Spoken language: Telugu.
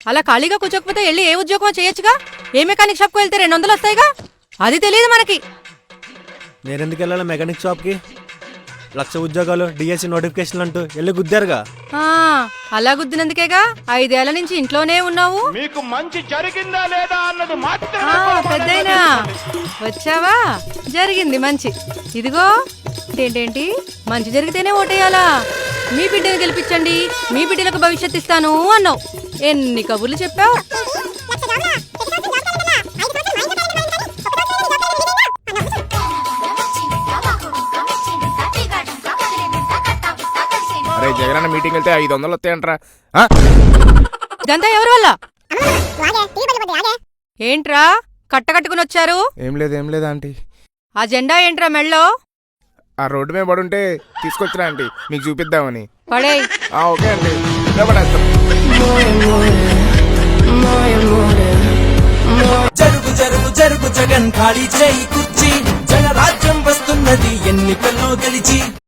అలా ఖాళీగా కూర్చోకపోతే వెళ్ళి ఏ ఉద్యోగమో చేయొచ్చుగా. ఏ మెకానిక్ షాప్కి వెళ్తే 200 వస్తాయిగా. అది తెలియదు మనకి. నేనెందుకు వెళ్ళాలి మెకానిక్ షాప్కి? 1,00,000 ఉద్యోగాలు, డిఎస్సి నోటిఫికేషన్లు అంటూ వెళ్ళి గుద్దారుగా. అలా గుద్దినందుకేగా 5 ఏళ్ల నుంచి ఇంట్లోనే ఉన్నావు. మీకు మంచి జరిగిందా లేదా అన్నది పెద్దయినా వచ్చావా? జరిగింది మంచి. ఇదిగో ఏంటేంటి, మంచి జరిగితేనే ఓటేయాలా? మీ బిడ్డను గెలిపించండి, మీ బిడ్డలకు భవిష్యత్తు ఇస్తాను అన్నావు. ఎన్ని కబుర్లు చెప్పావు. జగనన్న మీటింగ్ వెళ్తే 500 వస్తాయంట్రా. గంతా ఎవరి వల్ల? ఏంట్రా కట్టకట్టుకుని వచ్చారు? ఏం లేదు ఆంటీ. ఆ జెండా ఏంట్రా మెళ్ళో? ఆ రోడ్డు మీద పడుంటే తీసుకొచ్చినా ఆంటీ, మీకు చూపిద్దామని. పడే. ఓకే అండి. జరుగు జరుగు జరుగు జగన్ ఖాళీ చేయి కుర్చీ, జనరాజ్యం వస్తున్నది ఎన్నికల్లో గెలిచి.